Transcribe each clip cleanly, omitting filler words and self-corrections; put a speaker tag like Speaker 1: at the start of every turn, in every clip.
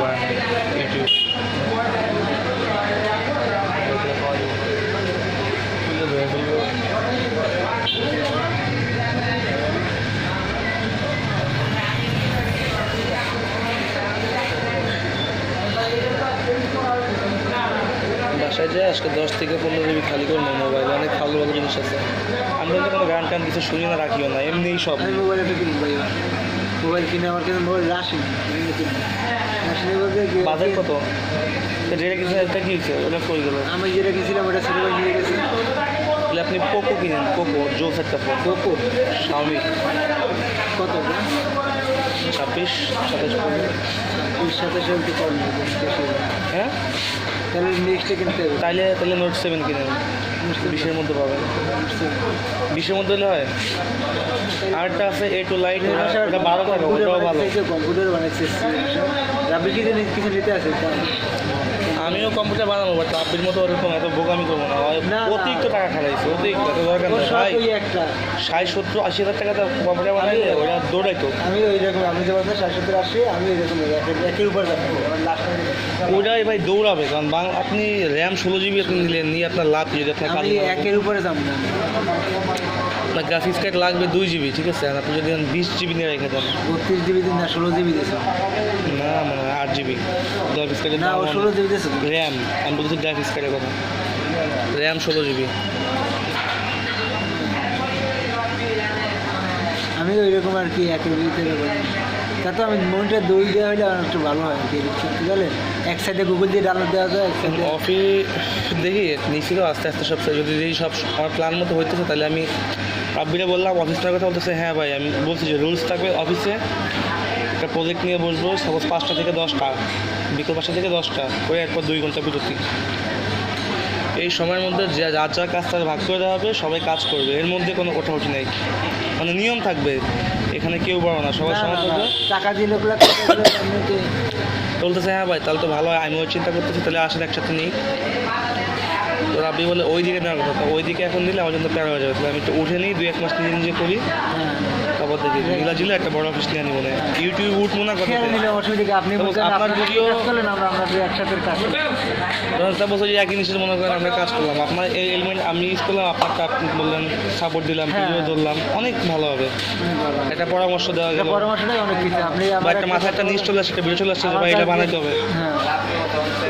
Speaker 1: পারেন ইউটিউব বাসায় যায় আজকে 10 থেকে 15 জিবি খালি করবো মোবাইল, অনেক ভালো ভালো জিনিস আছে। আমি বলতে কোনো গান টান কিছু শুনি না, রাখিও না, এমনিই সব।
Speaker 2: আমি মোবাইল একটা কিনবো ভাই, মোবাইল কিনে আমার কাছে মোবাইল রাশি বলতে
Speaker 1: বাজার কত? যেটা কিছু একটা কি হয়েছে ওটা কই গেল?
Speaker 2: আমি যেটা কিনছিলাম ওটা ছোটো ভাই নিয়ে গেছে।
Speaker 1: তাহলে আপনি পোকো কিনেন, পোকো জোস একটা ফোন।
Speaker 2: পোকো
Speaker 1: শাওমি
Speaker 2: কত?
Speaker 1: 26 27
Speaker 2: 27 একটু কম নেবে।
Speaker 1: হ্যাঁ,
Speaker 2: তাহলে নেক্সটে কিনতে হবে।
Speaker 1: তাহলে নোট 7 কিনেন, 20-এর মধ্যে পাবেন। 20-এর মধ্যে হলে হয়। আরেকটা আছে A2 লাইট, ওটা 12 টাকা, ওটাও ভালো।
Speaker 2: কম্পিউটার বানাইছে রাব্বি কিছু নিতে আছে।
Speaker 1: আমিও কম্পিউটার বানাবো, বাট রাব্বির মতো ওরকম এত বোকামি করবো না। অতিরিক্ত টাকা খারাইছে, অতিরিক্ত, এত দরকার নেই ভাই।
Speaker 2: একটা
Speaker 1: 60-70-80 হাজার টাকা তো কম্পিউটার বানাইলে ওরা দৌড়াইতো।
Speaker 2: আমি ওই রকম, আমি যে বলতে 60-70-80, আমি ওই রকম একের উপর যাবো লাস্ট।
Speaker 1: ওটাই ভাই দৌড়াবে, কারণ আপনি RAM 16 জিবি আপনি নিলেন, নিয়ে আপনার লাভ যদি আপনার
Speaker 2: আমি একের উপরে যাবো না।
Speaker 1: আপনার গ্রাফিক্স কার্ড লাগবে 2 জিবি, ঠিক আছে? আর আপনি যদি 20 জিবি নিয়ে রেখে দেন,
Speaker 2: 32 জিবি দিন না 16 জিবি দিয়েছে
Speaker 1: না মানে 8 জিবি গ্রাফিক্স কার্ডের
Speaker 2: না, ও 16 জিবি দিয়েছে।
Speaker 1: RAM, আমি বলছি গ্রাফিক্স কার্ডের কথা, RAM 16 জিবি।
Speaker 2: আমি ওই রকম আর কি একের ভিতরে তা তো আমি মনটা দই দেওয়া হলে আমার একটু ভালো হয় আর কি। সত্যি গেলে এক সাইডে গুগল দিয়ে ডাউনলোড দেওয়া যায়, এক সাইডে
Speaker 1: অফিস দেখি নিশ্চিত আস্তে আস্তে সব যদি সব আমার প্ল্যান মতো হইতেছে, তাহলে আমি রাব্বিরে বললাম, অফিসটার কথা বলতেছে। হ্যাঁ ভাই, আমি বলছি যে রুলস থাকবে অফিসে, একটা প্রজেক্ট নিয়ে বসবো, সাপোজ 5টা থেকে 10টা, বিকেল 5টা থেকে 10টা করে, এরপর 2 ঘন্টা বিরতি। এই সময়ের মধ্যে যার যার কাজ তার ভাগ করে দেওয়া হবে, সবাই কাজ করবে, এর মধ্যে কোনো ওঠাউঠি নেই, মানে নিয়ম থাকবে, এখানে কেউ বড় না, সবাই সমান থাকবে।
Speaker 2: টাকা দিয়ে লোকগুলো
Speaker 1: বলতেছে হ্যাঁ ভাই, তাহলে তো ভালো হয়, আমিও চিন্তা করতেছি, তাহলে আসেন একসাথে নেই। তো রাব্বি বলে ওই দিকে নেওয়ার কথা, ওই দিকে এখন নিলে আমার জন্য প্যারা হয়ে যাবে, তাহলে আমি একটু উঠে নিই, 2-1 মাস নিজে নিজে করি, তারপর দেখি মিলা জিলে একটা বড় অফিস নিয়ে নিবো না। ইউটিউব উঠবো না কথা,
Speaker 2: আপনি
Speaker 1: আপনার ভিডিও
Speaker 2: আমরা একসাথে কাজ করি।
Speaker 1: বছর একই জিনিসের মনে করেন আমরা কাজ করলাম, আপনার এই এলিমেন্ট আমি ইউজ করলাম, আপনারটা আপনি বললেন, সাপোর্ট দিলাম, ভিডিও ধরলাম, অনেক ভালো হবে। একটা পরামর্শ দেওয়া গেল,
Speaker 2: পরামর্শটাই অনেক কিছু। আপনি
Speaker 1: বা একটা মাথায় একটা নিউজ চলে আসছে, একটা ভিডিও চলে আসছে, বা এটা বানাইতে হবে।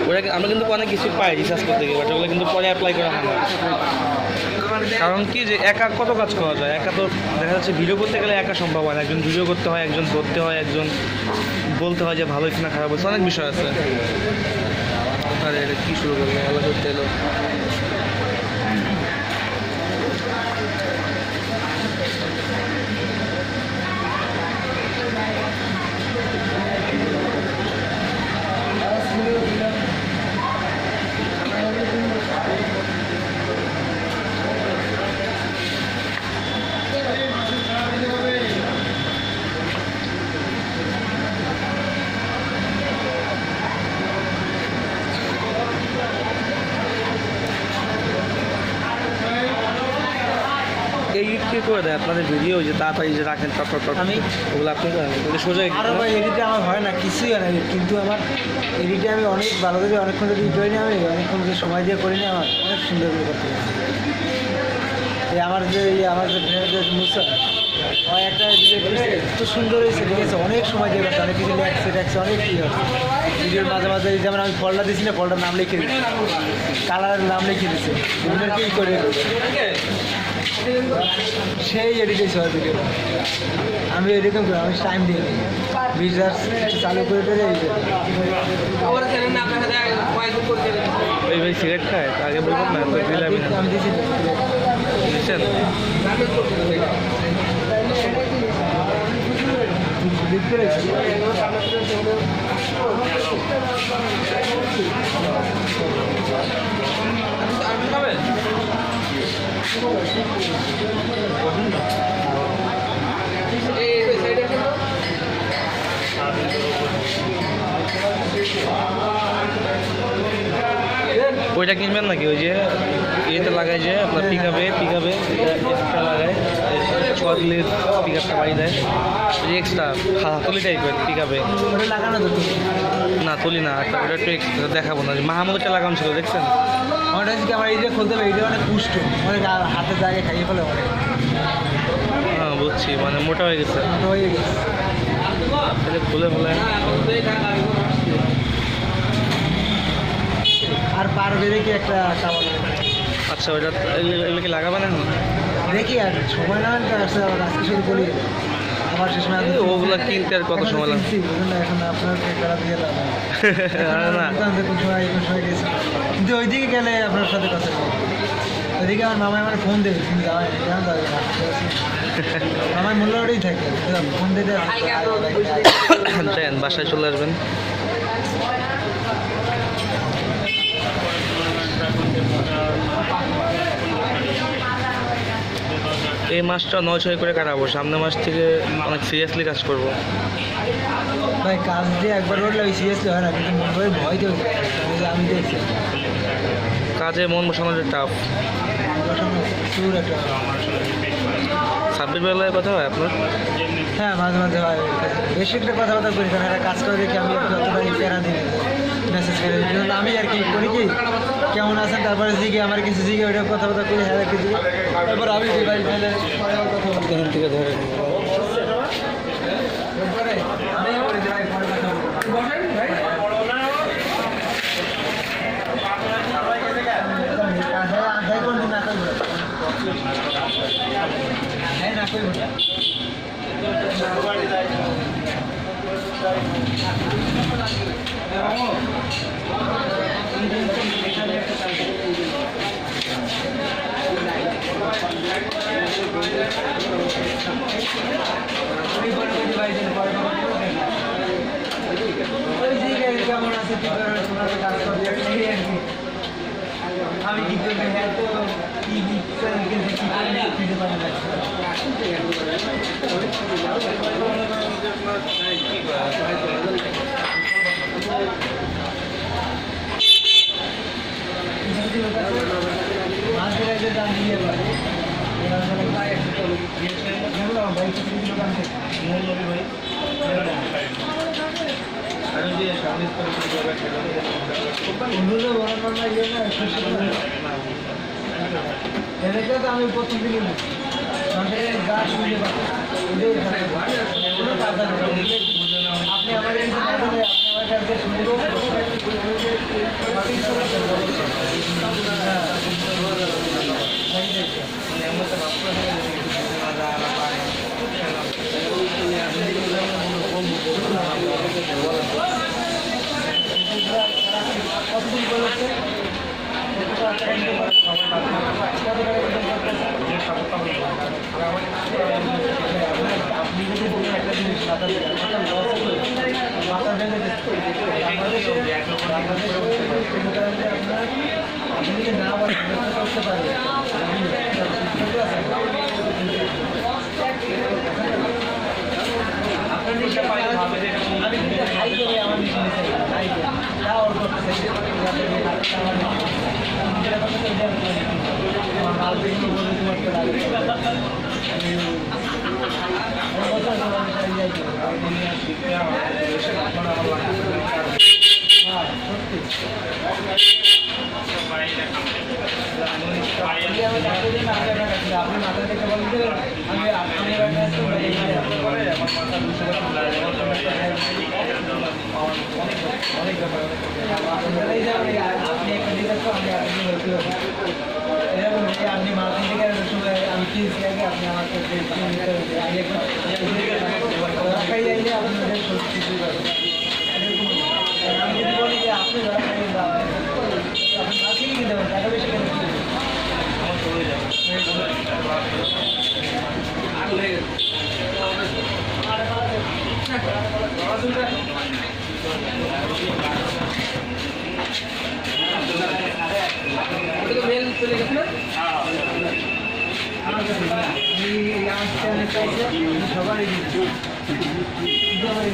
Speaker 1: ওটা আমরা কিন্তু অনেক কিছু পাই রিসার্চ করতে গিয়ে, বাট ওগুলো কিন্তু পরে অ্যাপ্লাই করা হয় না। কারণ কি যে একা কত কাজ করা যায়, একা তো দেখা যাচ্ছে ভিডিও করতে গেলে একা সম্ভব হয় না, একজন ভিডিও করতে হয়, একজন ধরতে হয়, একজন বলতে হয় যে ভালো হয়েছে না খারাপ হয়েছে, অনেক বিষয় আছে। আরে এটা কী শুরু করলো, ভালো করতে এলো। এডিট কে করে দেয় আপনাদের ভিডিও, যে তাড়াতাড়ি যে রাখেন
Speaker 2: আমি
Speaker 1: ওগুলো আপনি করেন, ওগুলো সোজা
Speaker 2: আরও ভাই এডিটে আমার হয় না, কিছুই হয় না, কিন্তু আমার এডিটে আমি অনেক ভালো করে অনেকক্ষণ যদি করি না, আমি অনেকক্ষণ যদি সময় দিয়ে করি না, আমার অনেক সুন্দর করে করতে পারি। এই আমার যে ফ্রেন্ড মুসা, ও একটা এত সুন্দর হয়েছে, ঠিক আছে, অনেক সময় দিয়ে করছে, অনেক কিছু লেখছে অনেক কী হচ্ছে ভিডিওর মাঝে মাঝে। যেমন আমি ফলটা দিচ্ছি না, ফলটার নাম লিখে দিচ্ছি, কালারের নাম লিখে দিচ্ছে, কি করে সেই এডিটেই সবাই ভিডিও। আমি এরকম করি, আমি টাইম দিই, বিজার চালু করে দিলে
Speaker 1: ওই ভাই সিগারেট খায়, আগে বলবেন না, তো দিলাম
Speaker 2: আমি দিচ্ছি।
Speaker 1: দিচ্ছেন
Speaker 2: লিখতে রয়েছি
Speaker 1: ওইটা কিনবেন নাকি? ওই যে ইয়েতে লাগায় যে আপনার পিকআপে এক্সট্রা লাগায়, 6 দিলে পিকআপটা বাড়ি দেয়, এক্সট্রা হাতুলি টাইপের পিকআপে
Speaker 2: লাগানো
Speaker 1: না তুলি না, ওটা একটু দেখাবো না। মাহমুদটা লাগানো ছিল দেখছেন?
Speaker 2: আমার হচ্ছে কি আমার এইটা খুলতে হবে, এইটা অনেক পুষ্ট, অনেক হাতের জায়গায় খাইয়ে ফেলে অনেক
Speaker 1: হ্যাঁ বুঝছি, মানে মোটা হয়ে গেছে।
Speaker 2: মোটা হয়ে গেছে।
Speaker 1: এটা খুলে ফেলে।
Speaker 2: আর পার বেঁধে কি একটা টাওয়াল
Speaker 1: আচ্ছা ওইটা এগুলো কি লাগাবে না এখন?
Speaker 2: দেখি আর সময় না হলে আসলে আবার আজকে শুরু করি, আবার শেষ সময়
Speaker 1: ওগুলো কিনতে আর কত সময় লাগবে?
Speaker 2: এখন আপনাকে করা দিয়ে দাও
Speaker 1: আরে না,
Speaker 2: কোন সময় কোন সময় গেছি, কিন্তু ওইদিকে গেলে আপনার সাথে কথা বলবো। ওইদিকে আমার মামাই আমার ফোন দেবে, তুমি যাওয়াই কেন যাবে না, মামাই মূল্যবাড়িই থাকে, ফোন দিতে
Speaker 1: দেন বাসায় চলে আসবেন। এই মাসটা 9-6 করে কাটাবো, সামনের মাস থেকে অনেক সিরিয়াসলি কাজ করব।
Speaker 2: ভাই কাজ দিয়ে একবার করলে ওই সিরিয়াসলি হয় না, কিন্তু মনে করে ভয় দেবে, আমি দেখছি
Speaker 1: কাজে মন বসানোটা টাফ।
Speaker 2: সুর একটা
Speaker 1: সাব্বির বেলায় কথা হয় আপনার?
Speaker 2: হ্যাঁ মাঝে মাঝে হয়, বেশি একটা কথাবার্তা করি, কারণ একটা কাজ করে দেখি আমি যতটা প্যারা দিই মেসেজ করে এই জন্য আমি আর কি করি কি কেমন আছেন, তারপরে জিগে আমার কিছু জিগে ওইটা কথাবার্তা করি, হ্যাঁ কি জিগে, তারপর আমি ভাই ফেলে কথা বলতে
Speaker 1: এখান থেকে ধরে
Speaker 2: কেমন আছে আমি কি করবো, হ্যাঁ তো কি দিতে পারে না। এদেরকে তো আমি প্রথম দিনই গা শুনতে পারি, আপনি আমার আপনি আমার কাছে শুনতে কতদিন বলেছে আপনি যদি বলেন একটা জিনিস আপনি যদি না বলেন করতে পারবেন আপনার নিশ্চয় আমি কিন্তু হাই করে আমার নিশ্চয় হাই করে তা ওর করতে আমার মাল দেখি বলে আপনি মাথা থেকে বলতে আমি আপনি অনেক ব্যাপার আপনি একটা দিকে তো আমি আপনি বলতে এরকম আপনি মাথা থেকে সময় আমি কিনছি আগে আপনি আমাকে আমি যাইলে আপনাদের সত্যি আমি যদি বলি যে আপনি আপনি মাছেই কিনতে পারেন, টাকা বেশি কেন আমার চলে যাবে মেল চলে গেছে না সবারই দিচ্ছি বড়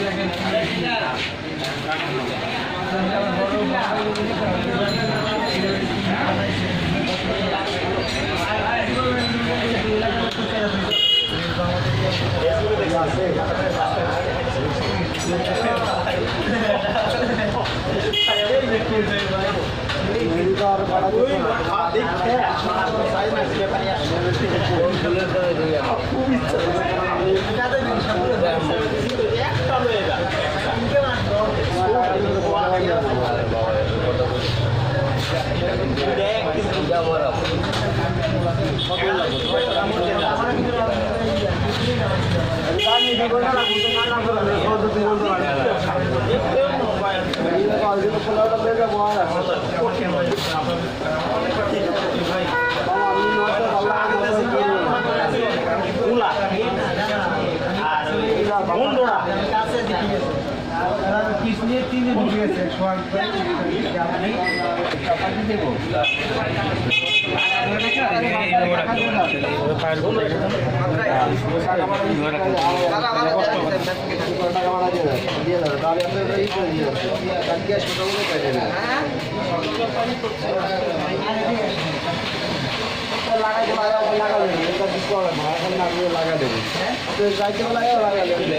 Speaker 2: পিস নিয়ে 3 দিন ঢুকে গেছে দেবো লাগা দেবে যাইতে লাগা দেবে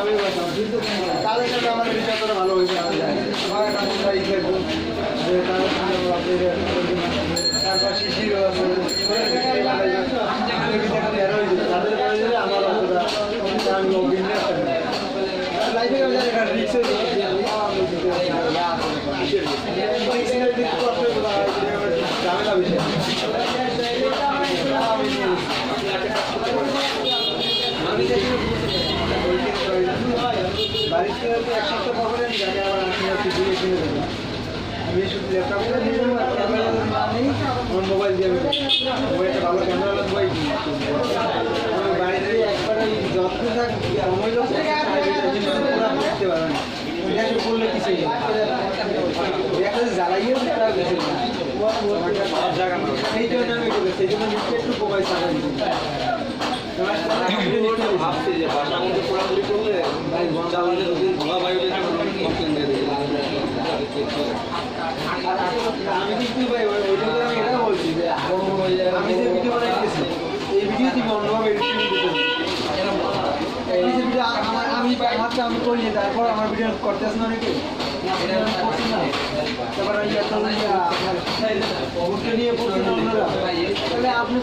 Speaker 2: আমি তাদের সাথে আমাদের বিচার করা ভালো হয়েছে তারপর শিশির আমার লাইফে ঝামেলা বিষয় বাড়িতে এক সপ্তাহ পর জায়গায় আবার কিনে দেবো আমি শুধু ল্যাপটপটা নিয়ে যাবো আর ক্যামেরা নেই আমার মোবাইল দিয়ে মোবাইলটা ভালো ক্যামেরা লাগবে আমি বাড়িতে একবারে যত্ন থাক সময় করতে পারবে না করলে কিছুই একটা জ্বালাইয়ে জায়গা না এই জন্য আমি সেই জন্য একটু মোবাইল চালাই ভাবছি যে বাসার মধ্যে পোড়াপুরি করলে ধোয়া বায়ু আমি কিন্তু ভাই ওইটা আমি এটা বলছি যে আমি যে ভিডিও বানাইতেছি এই ভিডিও তুমি অন্যভাবে এডিটিং দিতে এই যে ভিডিও আমারটা আমি করি তারপর আমার ভিডিও করতে আসে না অনেকে তারপর অবশ্যই নিয়ে পড়ছি অন্যরা তাহলে আপনি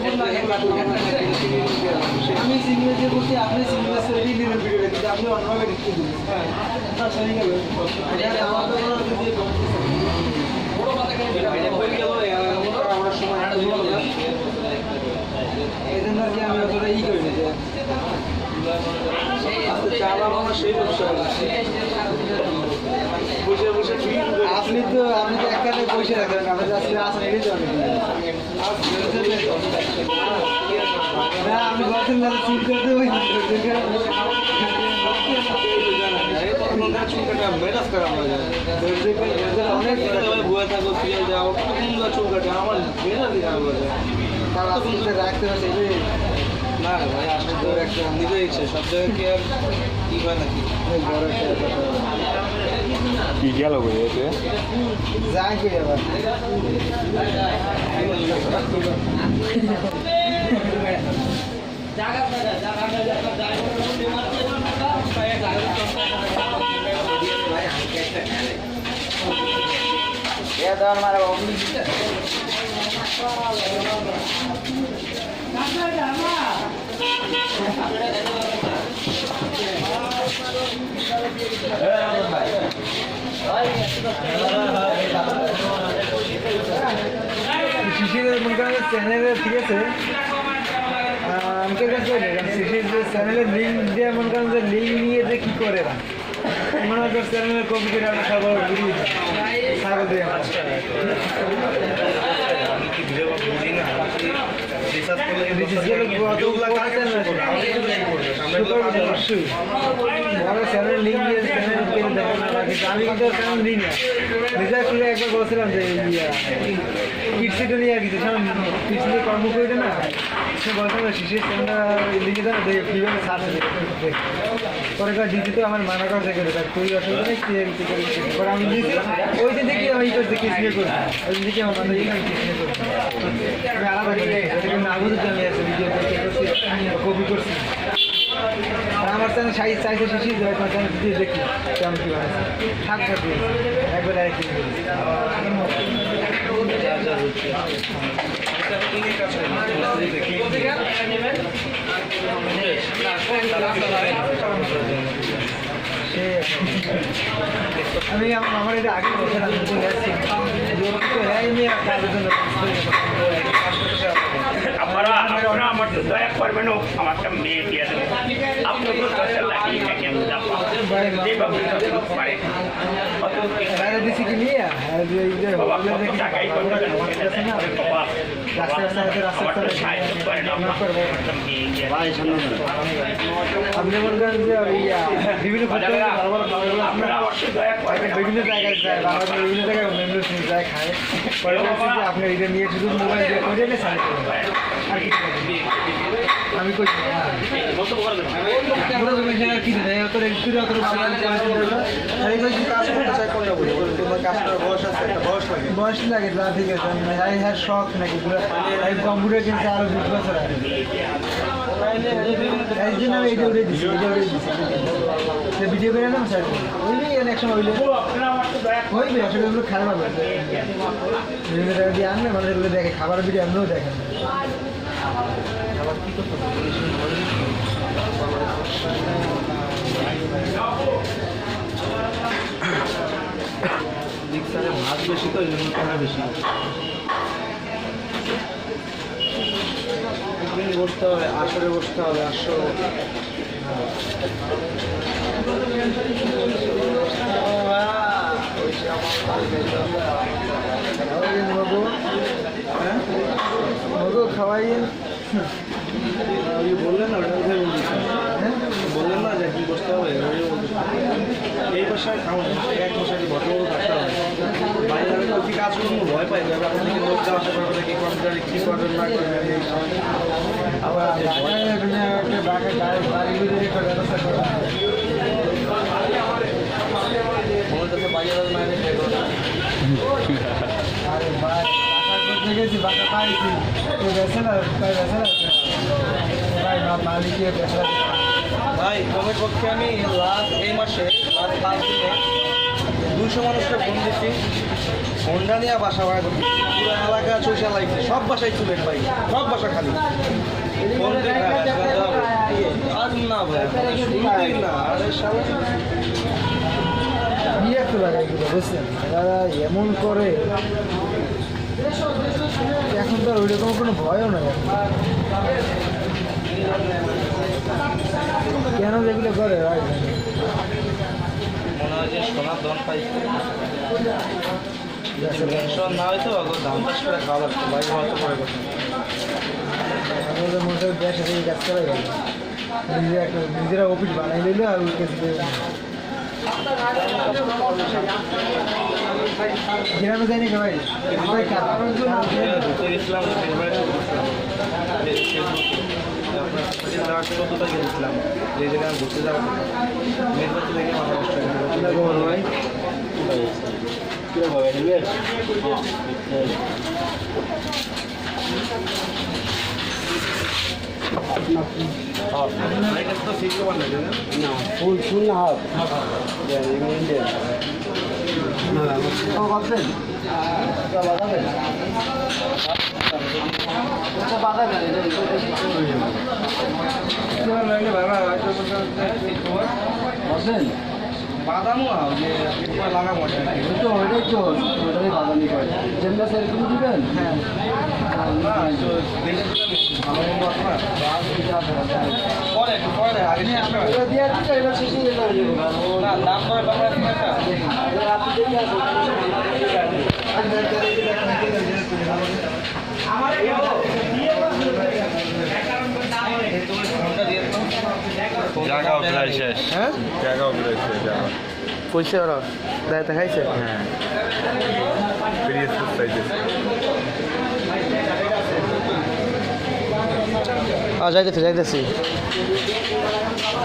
Speaker 2: আমি সিঙ্গেল যে করছি আপনি সিঙ্গেল সেটি দিলেন ভিডিও দেখতে আপনি অন্যভাবে দেখতে দিন হ্যাঁ সরি গেল আমার সময় এই জন্য আর কি আমি অতটা ই করি না সেই আপনি তো একখানে বসে রাখবেন আমাদের আসলে আসেন এটাই তো না আমি বলছেন না চুল করতে ওই অনেক ভুয়া থাকো ফিরে যাও চুল কাটে আমার রাখতে পারছে না ভাই আসলে তো একটা নিজেই ইচ্ছে সব জায়গায় কি আর কি হয় নাকি বড়
Speaker 3: কি গেল এতে
Speaker 2: যাই কই আবার শিশিরের মনে করেন চ্যানেলে ঠিক আছে আমাকে কাছে শিশির যে চ্যানেলের লিঙ্ক দিয়ে মনে করেন যে লিঙ্ক নিয়ে যে কী করে না মনে হয় চ্যানেলের কপি করে আমরা সবার ছাগল দিয়ে চ্যানেল লিঙ্ক দিয়ে চ্যানেল দেখেন আমি কিন্তু চ্যানেল দিই না নিজের খুলে একবার বলছিলাম যে কিডসিটা নিয়ে আর কিছু কিডস নিয়ে কর্ম করে না সে বলছিলাম শিশির চ্যানেলটা লিখে দেন কীভাবে সার্চ পরে দিদি তো আমার মানা করা থেকে তার খুবই অসুবিধা নেই পরে আমি দিয়েছি ওই দিন থেকে আমি করছি কিডস নিয়ে করছি ওই দিন থেকে আমার মানা দিয়ে আমি কিডস নিয়ে করছি আমি আলাদা করে না বুঝতে আমি আছে ভিডিও করছি কপি করছি আমার চ্যানেল চাইছে শিশির তোমার চ্যানেল ভিডিও দেখি কেমন কী বানাচ্ছে শাক খাচ্ছি একবার আরেকদিন
Speaker 1: হচ্ছে
Speaker 2: আমি আমার এটা আগে বছর আমি তো যাচ্ছি তো হ্যাঁ নিয়ে কাজের জন্য
Speaker 3: আপনারা আমার তো দয়া করবেন আমারটা মেয়ে দিয়ে দেবেন আপনার দরকার লাগিয়ে থাকে আমি যাবো যেভাবে পারে
Speaker 2: হ্যাঁ দিছি কি নিয়ে হ্যাঁ যে
Speaker 3: বাবা কত টাকাই করবেন
Speaker 2: রাস্তা
Speaker 3: আমার সাহায্য করেন আপনার মেয়ে দিয়ে
Speaker 2: আপনি মনে করেন যে ওই বিভিন্ন
Speaker 3: আপনারা অবশ্যই দয়া করবেন
Speaker 2: বিভিন্ন জায়গায় যায় বাংলাদেশের বিভিন্ন জায়গায় মেমরি যায় খায় পরে বলছি যে আপনি এটা নিয়ে শুধু মোবাইল দিয়ে করে এনে সাইড আর কিছু আমি কই কি দেয় তোর একটু বয়স লাগে ঠিক আছে হ্যাঁ শখ নাকি কম্পিউটার কিনছে আরো 20 বছর আগে এই জন্য আমি এটা উঠে দিচ্ছি ভিডিও করে না স্যার ওইটাই এক সময় হইবে আসলে এগুলো খারাপ হবে বিভিন্ন জায়গা দিয়ে আনবে মানুষ এগুলো দেখে খাবার ভিডিও এমনিও দেখেন মিক্সারে ভাত বেশি তো এই জন্য টাকা বেশি বসতে হবে আসরে বসতে হবে 800 খাওয়াইয়েন বললেন না বললেন না যে কি করতে হবে এই বাসায় খাওয়া এক মশাই বড় বড় কাজটা হবে বাইরে আমি কি কাজ করবো ভয় পাই যাবে আপনার থেকে লোক যাওয়া আসা করবে কি কম্পিউটারে কি করবেন না করবেন আবার ব্যবস্থা করবেন গেছি বাসা পাইছি বেছে না ভাই মালিকের ভাই কমের পক্ষে আমি লাস্ট এই মাসে লাস্ট 5 দিনে 200 মানুষকে ফোন দিচ্ছি ফোনটা নিয়ে বাসা ভাড়া করছি পুরো এলাকা চৌষা লাগছে সব বাসায় চুলেন ভাই সব বাসা খালি ফোন আজ না ভাই শুনতেই না আরে সারা বিরক্ত লাগে এগুলো বুঝছেন তারা এমন করে এখন তো ওই রকম কোনো ভয়ও নাই কেন যেগুলো করে ভাই
Speaker 1: মনে হয় যে সোনার দন পাইছে মেনশন না হয়তো ধান চাষ করে খাওয়া লাগতো বাইরে হয়তো করে করছে
Speaker 2: আমাদের মধ্যে দেশে থেকে কাজ করা গেল নিজেরা অফিস বানাই দিল আর ওই কাছে গ্রামে যাই নাকি ভাই
Speaker 1: ঘুরতে গেছিলাম চোদ্দটা গেছিলাম যে জায়গায় ঘুরতে যাওয়া মেয়ের থেকে মাথা কষ্ট
Speaker 2: ভাই
Speaker 1: কীরকম নেবে তো শিখতে পারলেন
Speaker 2: না ফুল ফুল না হাফ ইন্ডিয়ান বাঁধবেন বাঁধবেন
Speaker 1: বাদামও যে লাগাবো
Speaker 2: তো ওইটাই তো ওটাই বাদামি করে যেমন সেরকম দিবেন হ্যাঁ
Speaker 1: না পরে একটু পরে আগে শেষ করে না দাম করে
Speaker 3: জায়গাও প্রায় শেষ
Speaker 1: হ্যাঁ
Speaker 3: জায়গাও প্রায় শেষ জায়গা
Speaker 1: কইছে ওরা দায়িত্ব খাইছে
Speaker 3: হ্যাঁ ফিরিয়ে চাইতেছে
Speaker 1: যাইতেছি